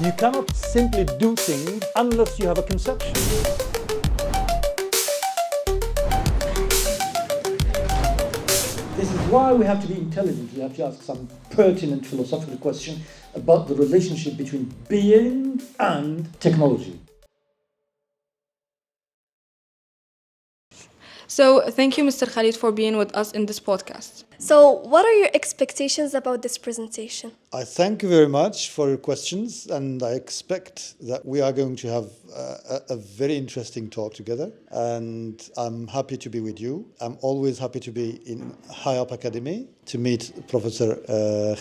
You cannot simply do things unless you have a conception. This is why we have to be intelligent. We have to ask some pertinent philosophical question about the relationship between being and technology. So thank you, Mr. Khalid, for being with us in this podcast. So, what are your expectations about this presentation? I thank you very much for your questions, and I expect that we are going to have a very interesting talk together, and I'm happy to be with you. I'm always happy to be in High Up Academy, to meet Professor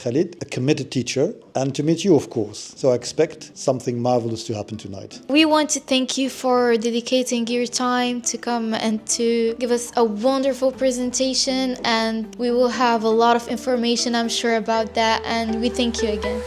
Khalid, a committed teacher, and to meet you, of course. So I expect something marvelous to happen tonight. We want to thank you for dedicating your time to come and to give us a wonderful presentation, and we will have a lot of information, I'm sure, about that, and we thank you again.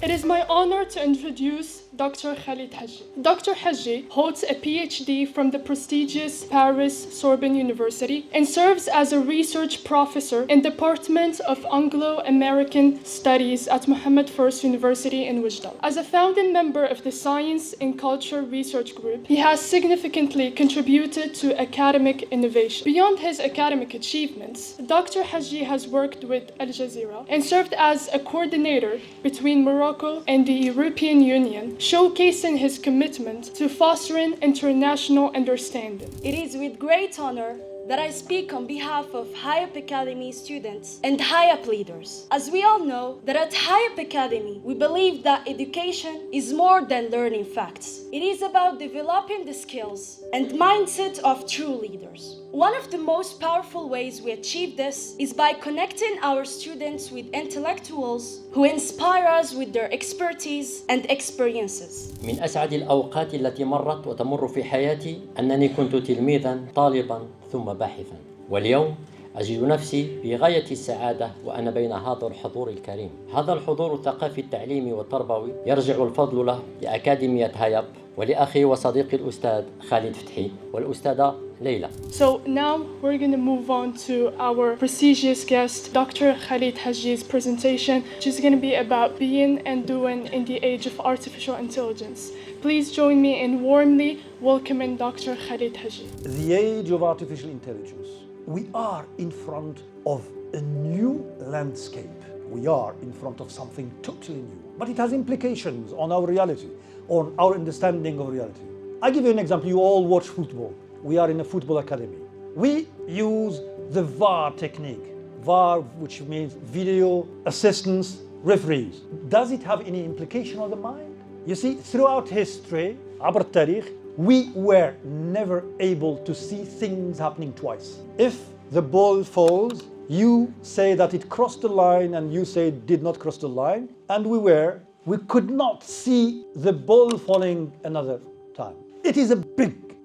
It is my honor to introduce Dr. Khalid Hajji. Dr. Hajji holds a PhD from the prestigious Paris Sorbonne University and serves as a research professor in the Department of Anglo-American Studies at Mohammed I University in Oujda. As a founding member of the Science and Culture Research Group, he has significantly contributed to academic innovation. Beyond his academic achievements, Dr. Hajji has worked with Al Jazeera and served as a coordinator between Morocco and the European Union, showcasing his commitment to fostering international understanding. It is with great honor that I speak on behalf of High Up Academy students and High Up leaders. As we all know, that at High Up Academy, we believe that education is more than learning facts. It is about developing the skills and mindset of true leaders. One of the most powerful ways we achieve this is by connecting our students with intellectuals who inspire us with their expertise and experiences. من أسعد الأوقات التي مرت وتمر في حياتي أنني كنت تلميذاً طالباً ثم باحثاً، واليوم أجد نفسي في غاية السعادة وأنا بين هذا الحضور الكريم. هذا الحضور الثقافي التعليمي والتربوي يرجع الفضل له لأكاديمية هايب ولأخي وصديقي الأستاذ خالد فتحي والأستاذة ليلى. So now we're going to move on to our prestigious guest, Dr. Khalid Hajji's presentation, which is going to be about being and doing in the age of artificial intelligence. Please join me in warmly welcoming Dr. Khalid Hajji. The age of artificial intelligence. We are in front of a new landscape. We are in front of something totally new. But it has implications on our reality, on our understanding of reality. I give you an example. You all watch football. We are in a football academy. We use the VAR technique. VAR, which means video assistance referees. Does it have any implication on the mind? You see, throughout history, عبر التاريخ, we were never able to see things happening twice. If the ball falls, you say that it crossed the line and you say it did not cross the line, and we could not see the ball falling another time.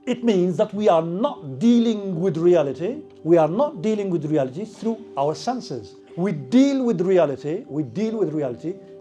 It means that we are not dealing with reality. We are not dealing with reality through our senses. We deal with reality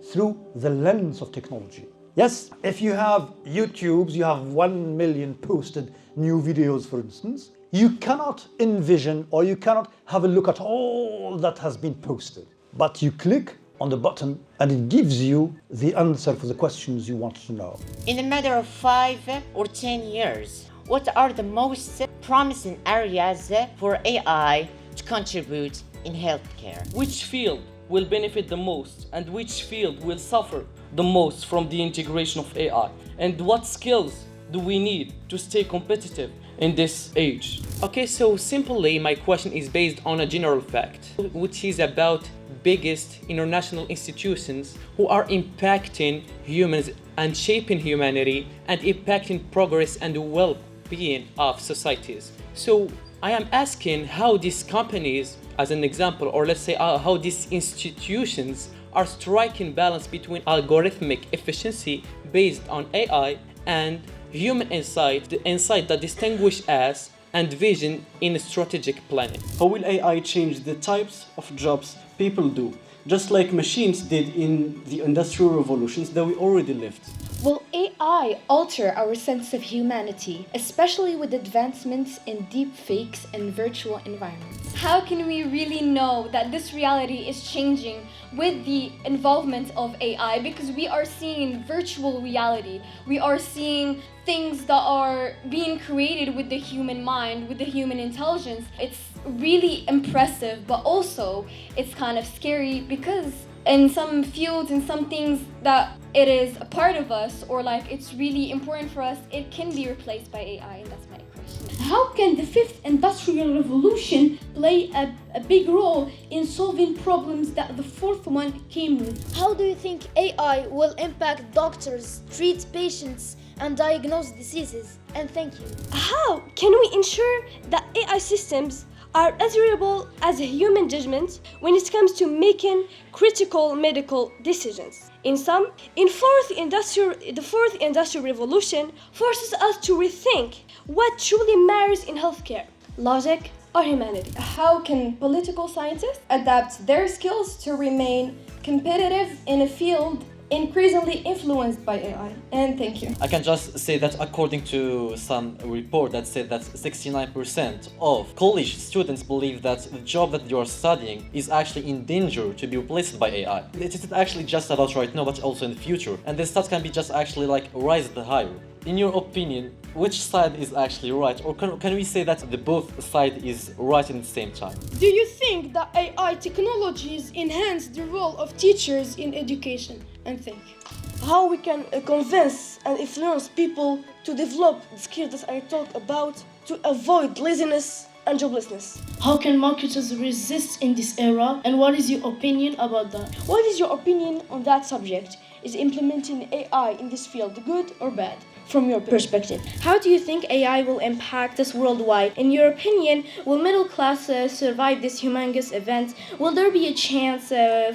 through the lens of technology. Yes, if you have YouTubes, you have 1 million posted new videos, for instance, you cannot envision or you cannot have a look at all that has been posted. But you click on the button and it gives you the answer for the questions you want to know. In a matter of 5 or 10 years, what are the most promising areas for AI to contribute in healthcare? Which field will benefit the most and which field will suffer the most from the integration of AI? And what skills do we need to stay competitive in this age? Okay, so simply my question is based on a general fact, which is about biggest international institutions who are impacting humans and shaping humanity and impacting progress and well-being of societies. So I am asking how these companies, as an example, or let's say how these institutions are striking balance between algorithmic efficiency based on AI and human insight, the insight that distinguishes us and vision in strategic planning. How will AI change the types of jobs people do, just like machines did in the industrial revolutions that we already lived? Will AI alter our sense of humanity, especially with advancements in deep fakes and virtual environments? How can we really know that this reality is changing with the involvement of AI? Because we are seeing virtual reality. We are seeing things that are being created with the human mind, with the human intelligence. It's really impressive, but also it's kind of scary because in some fields, in some things that it is a part of us or like it's really important for us, it can be replaced by AI, and that's my question. How can the fifth industrial revolution play a big role in solving problems that the fourth one came with? How do you think AI will impact doctors, treat patients, and diagnose diseases? And thank you. How can we ensure that AI systems are as reliable as a human judgment when it comes to making critical medical decisions? In sum, the fourth industrial revolution forces us to rethink what truly matters in healthcare: logic or humanity. How can political scientists adapt their skills to remain competitive in a field increasingly influenced by AI? And thank you. I can just say that according to some report that said that 69% of college students believe that the job that you are studying is actually in danger to be replaced by AI. It isn't actually just about right now, but also in the future. And the stats can be just actually like rise the higher. In your opinion, which side is actually right? Or can we say that the both side is right in the same time? Do you think that AI technologies enhance the role of teachers in education? And thank you. How we can convince and influence people to develop the skills that I talked about to avoid laziness and joblessness. How can marketers resist in this era, and what is your opinion about that? What is your opinion on that subject? Is implementing AI in this field good or bad? From your perspective, how do you think AI will impact us worldwide? In your opinion, will middle class survive this humongous event? Will there be a chance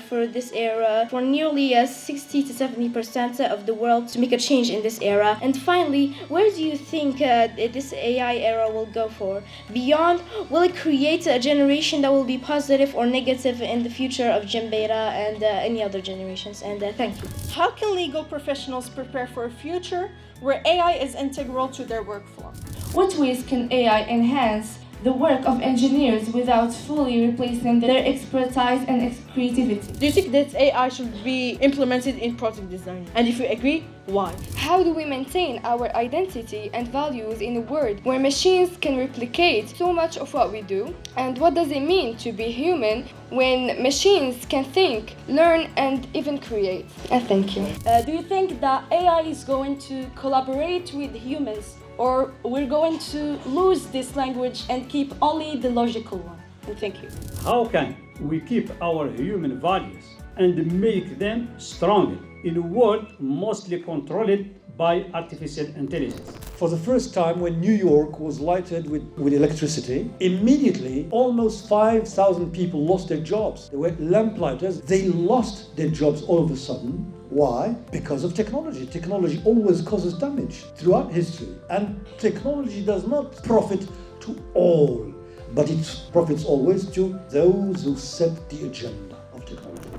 for this era for nearly 60 to 70% of the world to make a change in this era? And finally, where do you think this AI era will go for? Beyond, will it create a generation that will be positive or negative in the future of Gen Beta and any other generations? And thank you. How can legal professionals prepare for a future where AI is integral to their workflow? What ways can AI enhance the work of engineers without fully replacing their expertise and creativity? Do you think that AI should be implemented in product design? And if you agree, why? How do we maintain our identity and values in a world where machines can replicate so much of what we do? And what does it mean to be human when machines can think, learn, and even create? And thank you. Do you think that AI is going to collaborate with humans, or we're going to lose this language and keep only the logical one? And thank you. How can we keep our human values and make them stronger in a world mostly controlled by artificial intelligence? For the first time, when New York was lighted with electricity, immediately almost 5,000 people lost their jobs. They were lamplighters. They lost their jobs all of a sudden. Why? Because of technology. Technology always causes damage throughout history. And technology does not profit to all, but it profits always to those who set the agenda of technology.